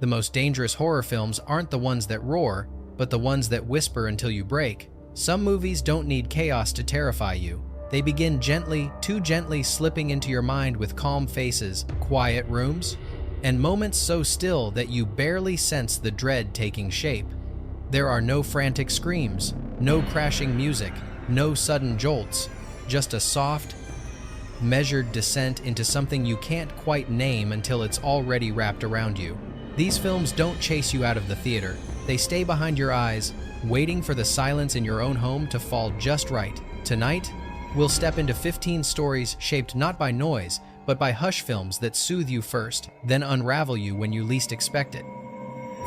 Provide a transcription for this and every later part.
The most dangerous horror films aren't the ones that roar, but the ones that whisper until you break. Some movies don't need chaos to terrify you. They begin gently, too gently slipping into your mind with calm faces, quiet rooms, and moments so still that you barely sense the dread taking shape. There are no frantic screams, no crashing music, no sudden jolts, just a soft, measured descent into something you can't quite name until it's already wrapped around you. These films don't chase you out of the theater. They stay behind your eyes, waiting for the silence in your own home to fall just right. Tonight, we'll step into 15 stories shaped not by noise, but by hush films that soothe you first, then unravel you when you least expect it.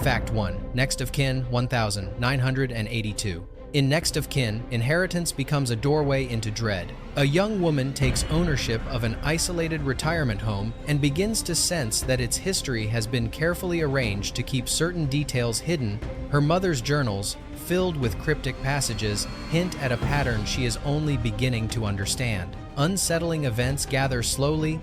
Fact 1. Next of Kin 1982. In Next of Kin, inheritance becomes a doorway into dread. A young woman takes ownership of an isolated retirement home and begins to sense that its history has been carefully arranged to keep certain details hidden. Her mother's journals, filled with cryptic passages, hint at a pattern she is only beginning to understand. Unsettling events gather slowly,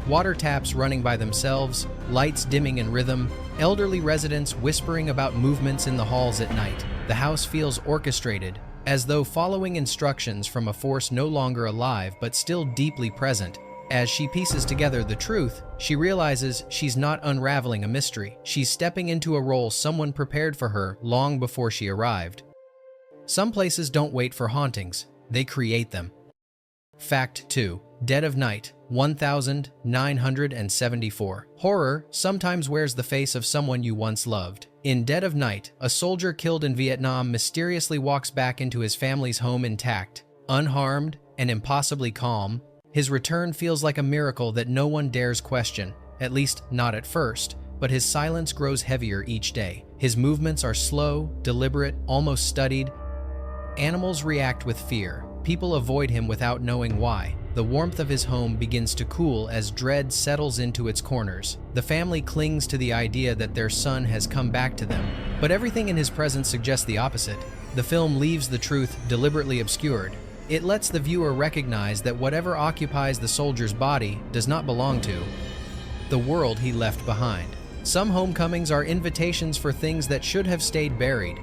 water taps running by themselves, lights dimming in rhythm, elderly residents whispering about movements in the halls at night. The house feels orchestrated, as though following instructions from a force no longer alive but still deeply present. As she pieces together the truth, she realizes she's not unraveling a mystery. She's stepping into a role someone prepared for her long before she arrived. Some places don't wait for hauntings, they create them. Fact 2. Dead of Night 1974. Horror sometimes wears the face of someone you once loved. In Dead of Night, a soldier killed in Vietnam mysteriously walks back into his family's home intact, unharmed, and impossibly calm. His return feels like a miracle that no one dares question, at least not at first, but his silence grows heavier each day. His movements are slow, deliberate, almost studied. Animals react with fear. People avoid him without knowing why. The warmth of his home begins to cool as dread settles into its corners. The family clings to the idea that their son has come back to them, but everything in his presence suggests the opposite. The film leaves the truth deliberately obscured. It lets the viewer recognize that whatever occupies the soldier's body does not belong to the world he left behind. Some homecomings are invitations for things that should have stayed buried.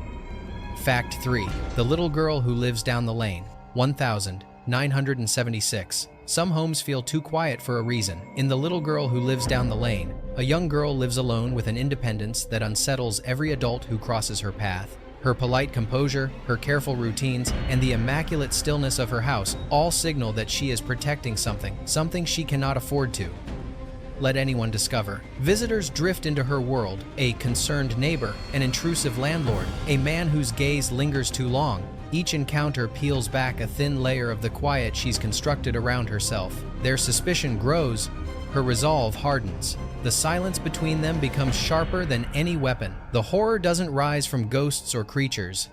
Fact 3. The Little Girl Who Lives Down the Lane 1976. Some homes feel too quiet for a reason. In The Little Girl Who Lives Down the Lane, a young girl lives alone with an independence that unsettles every adult who crosses her path. Her polite composure, her careful routines, and the immaculate stillness of her house all signal that she is protecting something she cannot afford to let anyone discover. Visitors drift into her world, a concerned neighbor, an intrusive landlord, a man whose gaze lingers too long. Each encounter peels back a thin layer of the quiet she's constructed around herself. Their suspicion grows, her resolve hardens. The silence between them becomes sharper than any weapon. The horror doesn't rise from ghosts or creatures,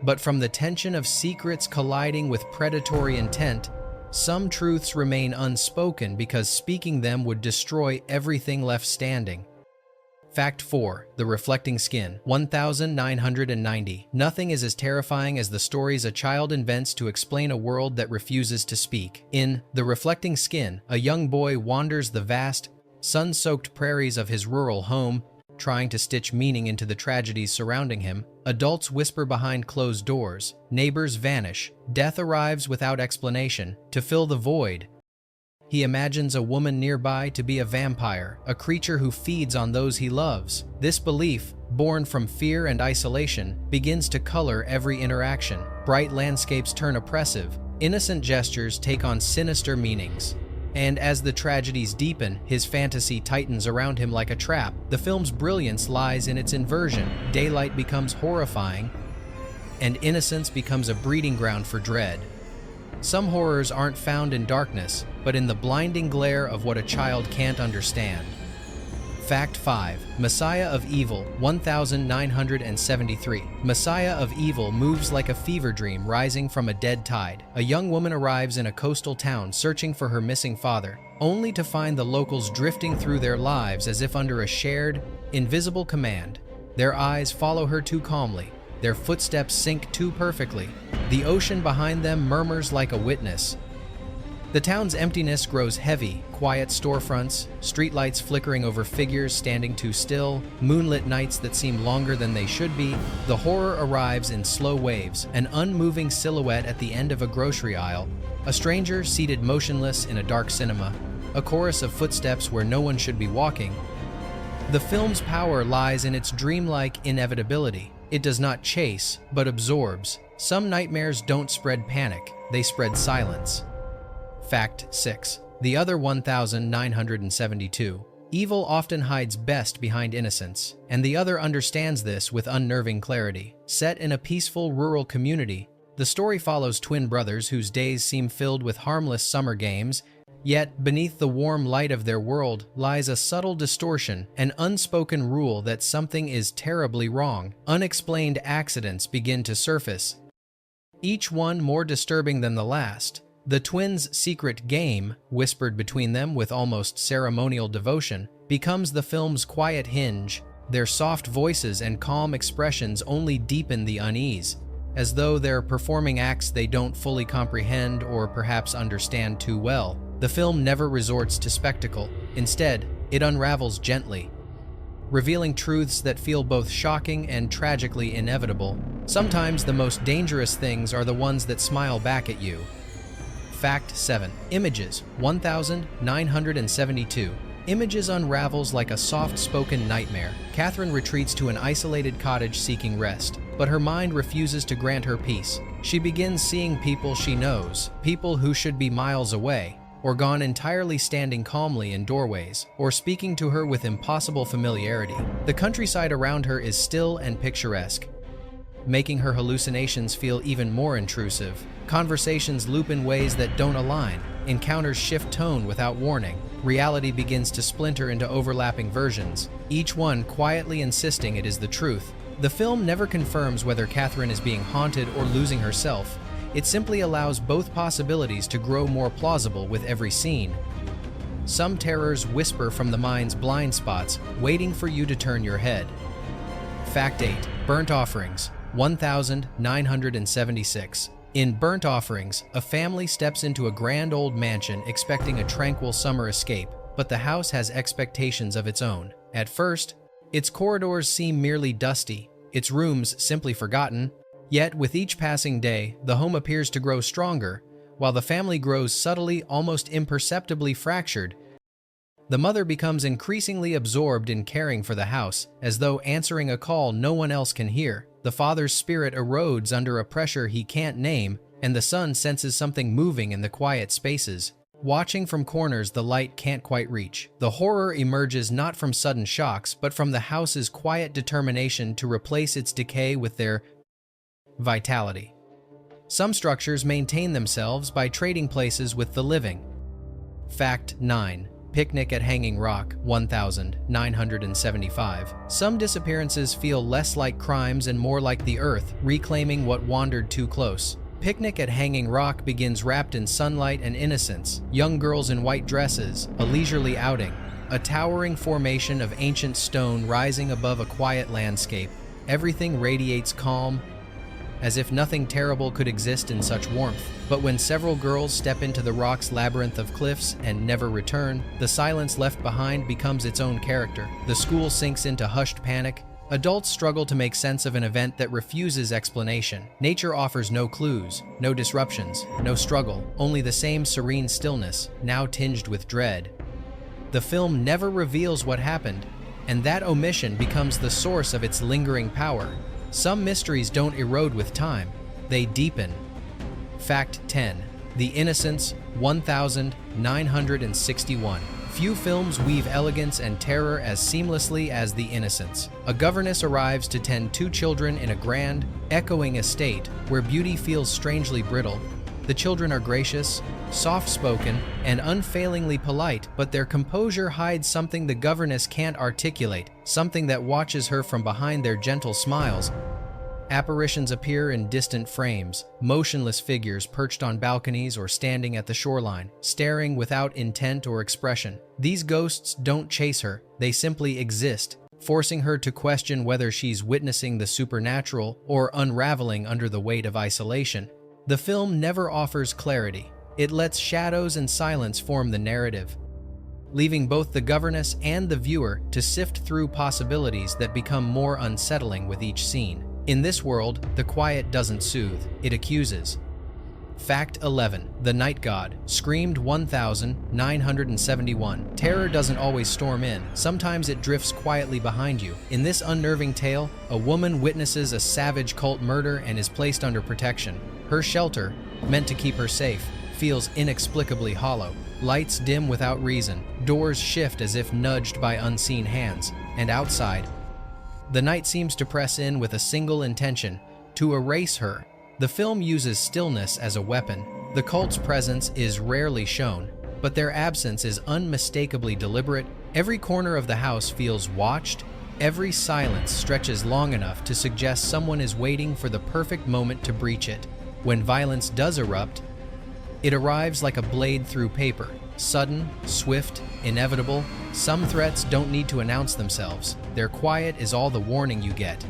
but from the tension of secrets colliding with predatory intent. Some truths remain unspoken because speaking them would destroy everything left standing. Fact 4. The Reflecting Skin 1990. Nothing is as terrifying as the stories a child invents to explain a world that refuses to speak. In The Reflecting Skin, a young boy wanders the vast, sun-soaked prairies of his rural home, trying to stitch meaning into the tragedies surrounding him. Adults whisper behind closed doors, neighbors vanish, death arrives without explanation. To fill the void, he imagines a woman nearby to be a vampire, a creature who feeds on those he loves. This belief, born from fear and isolation, begins to color every interaction. Bright landscapes turn oppressive, innocent gestures take on sinister meanings. And as the tragedies deepen, his fantasy tightens around him like a trap. The film's brilliance lies in its inversion. Daylight becomes horrifying, and innocence becomes a breeding ground for dread. Some horrors aren't found in darkness, but in the blinding glare of what a child can't understand. Fact 5. Messiah of Evil 1973. Messiah of Evil moves like a fever dream rising from a dead tide. A young woman arrives in a coastal town searching for her missing father, only to find the locals drifting through their lives as if under a shared, invisible command. Their eyes follow her too calmly. Their footsteps sync too perfectly. The ocean behind them murmurs like a witness. The town's emptiness grows heavy, quiet storefronts, streetlights flickering over figures standing too still, moonlit nights that seem longer than they should be. The horror arrives in slow waves, an unmoving silhouette at the end of a grocery aisle, a stranger seated motionless in a dark cinema, a chorus of footsteps where no one should be walking. The film's power lies in its dreamlike inevitability. It does not chase, but absorbs. Some nightmares don't spread panic, they spread silence. Fact 6. The other 1972. Evil often hides best behind innocence, and the other understands this with unnerving clarity. Set in a peaceful rural community, the story follows twin brothers whose days seem filled with harmless summer games, yet beneath the warm light of their world lies a subtle distortion, an unspoken rule that something is terribly wrong. Unexplained accidents begin to surface, each one more disturbing than the last. The twins' secret game, whispered between them with almost ceremonial devotion, becomes the film's quiet hinge. Their soft voices and calm expressions only deepen the unease, as though they're performing acts they don't fully comprehend or perhaps understand too well. The film never resorts to spectacle. Instead, it unravels gently, revealing truths that feel both shocking and tragically inevitable. Sometimes the most dangerous things are the ones that smile back at you. Fact 7. Images 1972. Images unravels like a soft-spoken nightmare. Catherine retreats to an isolated cottage seeking rest, but her mind refuses to grant her peace. She begins seeing people she knows, people who should be miles away, or gone entirely, standing calmly in doorways, or speaking to her with impossible familiarity. The countryside around her is still and picturesque, making her hallucinations feel even more intrusive. Conversations loop in ways that don't align. Encounters shift tone without warning. Reality begins to splinter into overlapping versions, each one quietly insisting it is the truth. The film never confirms whether Catherine is being haunted or losing herself. It simply allows both possibilities to grow more plausible with every scene. Some terrors whisper from the mind's blind spots, waiting for you to turn your head. Fact 8. Burnt Offerings 1976. In Burnt Offerings, a family steps into a grand old mansion expecting a tranquil summer escape, but the house has expectations of its own. At first, its corridors seem merely dusty, its rooms simply forgotten. Yet, with each passing day, the home appears to grow stronger, while the family grows subtly, almost imperceptibly fractured. The mother becomes increasingly absorbed in caring for the house, as though answering a call no one else can hear. The father's spirit erodes under a pressure he can't name, and the son senses something moving in the quiet spaces, watching from corners the light can't quite reach. The horror emerges not from sudden shocks, but from the house's quiet determination to replace its decay with their vitality. Some structures maintain themselves by trading places with the living. Fact 9. Picnic at Hanging Rock 1975. Some disappearances feel less like crimes and more like the earth reclaiming what wandered too close. Picnic at Hanging Rock begins wrapped in sunlight and innocence. Young girls in white dresses, a leisurely outing, a towering formation of ancient stone rising above a quiet landscape. Everything radiates calm, as if nothing terrible could exist in such warmth. But when several girls step into the rock's labyrinth of cliffs and never return, the silence left behind becomes its own character. The school sinks into hushed panic. Adults struggle to make sense of an event that refuses explanation. Nature offers no clues, no disruptions, no struggle, only the same serene stillness, now tinged with dread. The film never reveals what happened, and that omission becomes the source of its lingering power. Some mysteries don't erode with time, they deepen. Fact 10. The Innocents 1961. Few films weave elegance and terror as seamlessly as The Innocents. A governess arrives to tend two children in a grand, echoing estate where beauty feels strangely brittle. The children are gracious, soft-spoken, and unfailingly polite, but their composure hides something the governess can't articulate, something that watches her from behind their gentle smiles. Apparitions appear in distant frames, motionless figures perched on balconies or standing at the shoreline, staring without intent or expression. These ghosts don't chase her, they simply exist, forcing her to question whether she's witnessing the supernatural or unraveling under the weight of isolation. The film never offers clarity. It lets shadows and silence form the narrative, leaving both the governess and the viewer to sift through possibilities that become more unsettling with each scene. In this world, the quiet doesn't soothe, it accuses. Fact 11. The Night God. Screamed 1971. Terror doesn't always storm in. Sometimes it drifts quietly behind you. In this unnerving tale, a woman witnesses a savage cult murder and is placed under protection. Her shelter, meant to keep her safe, feels inexplicably hollow. Lights dim without reason. Doors shift as if nudged by unseen hands. And outside, the night seems to press in with a single intention: to erase her. The film uses stillness as a weapon. The cult's presence is rarely shown, but their absence is unmistakably deliberate. Every corner of the house feels watched. Every silence stretches long enough to suggest someone is waiting for the perfect moment to breach it. When violence does erupt, it arrives like a blade through paper. Sudden, swift, inevitable. Some threats don't need to announce themselves. Their quiet is all the warning you get.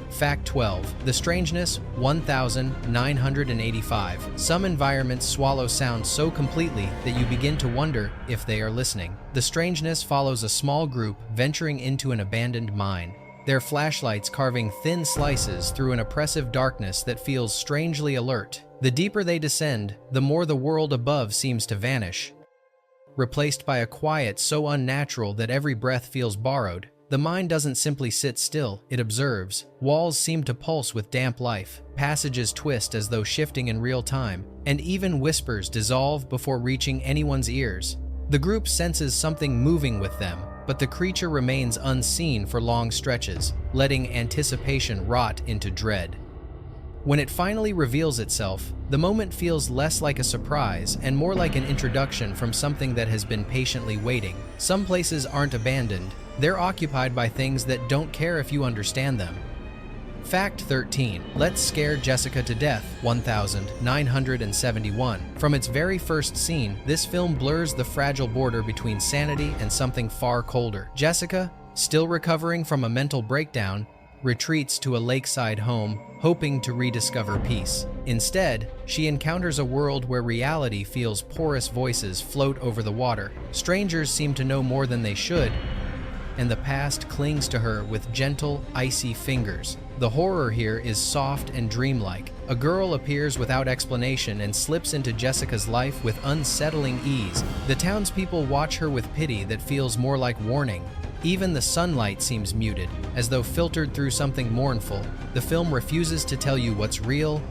Fact 12. The Strangeness 1985. Some environments swallow sound so completely that you begin to wonder if they are listening. The Strangeness follows a small group venturing into an abandoned mine, their flashlights carving thin slices through an oppressive darkness that feels strangely alert. The deeper they descend, the more the world above seems to vanish, replaced by a quiet so unnatural that every breath feels borrowed. The mind doesn't simply sit still, it observes. Walls seem to pulse with damp life, passages twist as though shifting in real time, and even whispers dissolve before reaching anyone's ears. The group senses something moving with them, but the creature remains unseen for long stretches, letting anticipation rot into dread. When it finally reveals itself, the moment feels less like a surprise and more like an introduction from something that has been patiently waiting. Some places aren't abandoned, they're occupied by things that don't care if you understand them. Fact 13. Let's Scare Jessica to Death 1971. From its very first scene, this film blurs the fragile border between sanity and something far colder. Jessica, still recovering from a mental breakdown, retreats to a lakeside home, hoping to rediscover peace. Instead, she encounters a world where reality feels porous voices float over the water. Strangers seem to know more than they should, and the past clings to her with gentle, icy fingers. The horror here is soft and dreamlike. A girl appears without explanation and slips into Jessica's life with unsettling ease. The townspeople watch her with pity that feels more like warning. Even the sunlight seems muted, as though filtered through something mournful. The film refuses to tell you what's real.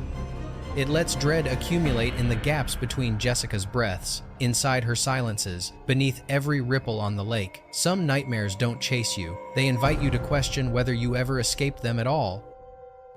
It lets dread accumulate in the gaps between Jessica's breaths, inside her silences, beneath every ripple on the lake. Some nightmares don't chase you. They invite you to question whether you ever escaped them at all.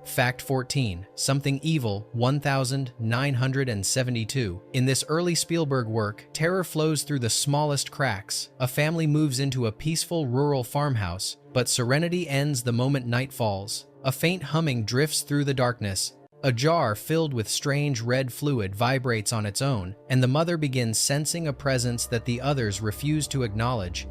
Fact 14. Something Evil 1972. In this early Spielberg work, terror flows through the smallest cracks. A family moves into a peaceful rural farmhouse, but serenity ends the moment night falls. A faint humming drifts through the darkness. A jar filled with strange red fluid vibrates on its own, and the mother begins sensing a presence that the others refuse to acknowledge.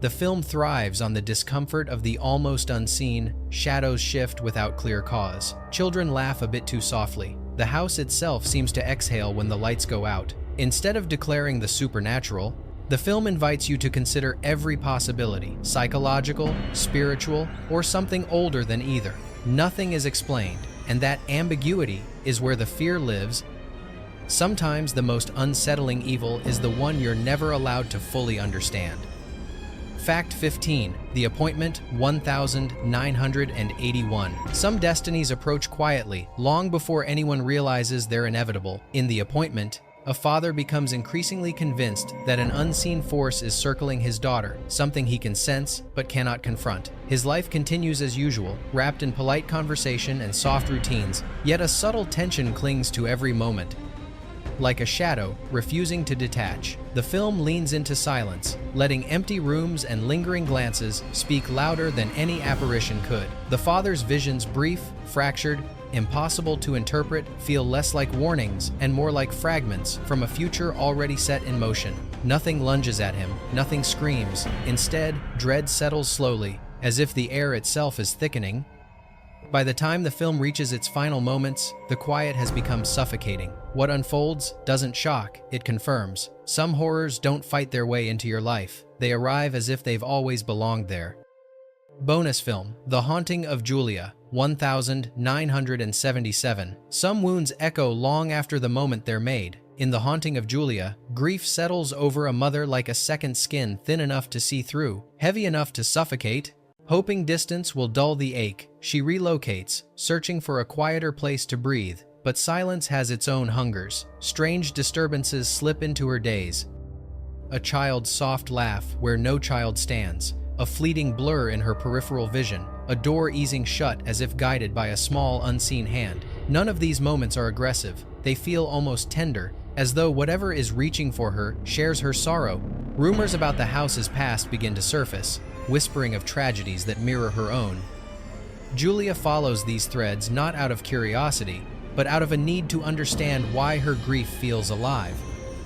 The film thrives on the discomfort of the almost unseen. Shadows shift without clear cause. Children laugh a bit too softly. The house itself seems to exhale when the lights go out. Instead of declaring the supernatural, the film invites you to consider every possibility: psychological, spiritual, or something older than either. Nothing is explained, and that ambiguity is where the fear lives. Sometimes the most unsettling evil is the one you're never allowed to fully understand. Fact 15. The Appointment 1981. Some destinies approach quietly, long before anyone realizes they're inevitable. In The Appointment, a father becomes increasingly convinced that an unseen force is circling his daughter, something he can sense but cannot confront. His life continues as usual, wrapped in polite conversation and soft routines, yet a subtle tension clings to every moment, like a shadow refusing to detach. The film leans into silence, letting empty rooms and lingering glances speak louder than any apparition could. The father's visions, brief, fractured, impossible to interpret, feel less like warnings and more like fragments from a future already set in motion. Nothing lunges at him, nothing screams. Instead, dread settles slowly, as if the air itself is thickening. By the time the film reaches its final moments, the quiet has become suffocating. What unfolds doesn't shock, it confirms. Some horrors don't fight their way into your life. They arrive as if they've always belonged there. Bonus film, The Haunting of Julia, 1977. Some wounds echo long after the moment they're made. In The Haunting of Julia, grief settles over a mother like a second skin, thin enough to see through, heavy enough to suffocate. Hoping distance will dull the ache, she relocates, searching for a quieter place to breathe. But silence has its own hungers. Strange disturbances slip into her days. A child's soft laugh where no child stands. A fleeting blur in her peripheral vision, a door easing shut as if guided by a small, unseen hand. None of these moments are aggressive. They feel almost tender, as though whatever is reaching for her shares her sorrow. Rumors about the house's past begin to surface, whispering of tragedies that mirror her own. Julia follows these threads not out of curiosity, but out of a need to understand why her grief feels alive.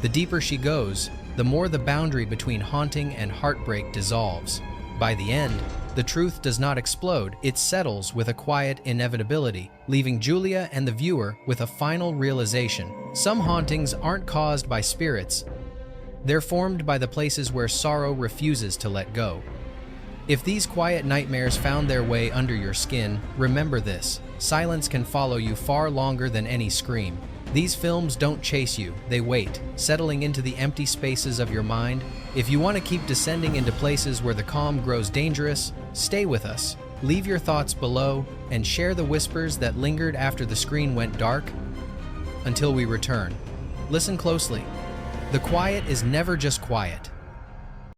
The deeper she goes, the more the boundary between haunting and heartbreak dissolves. By the end, the truth does not explode, it settles with a quiet inevitability, leaving Julia and the viewer with a final realization. Some hauntings aren't caused by spirits. They're formed by the places where sorrow refuses to let go. If these quiet nightmares found their way under your skin, remember this: silence can follow you far longer than any scream. These films don't chase you, they wait, settling into the empty spaces of your mind. If you want to keep descending into places where the calm grows dangerous, stay with us. Leave your thoughts below and share the whispers that lingered after the screen went dark. Until we return, listen closely. The quiet is never just quiet.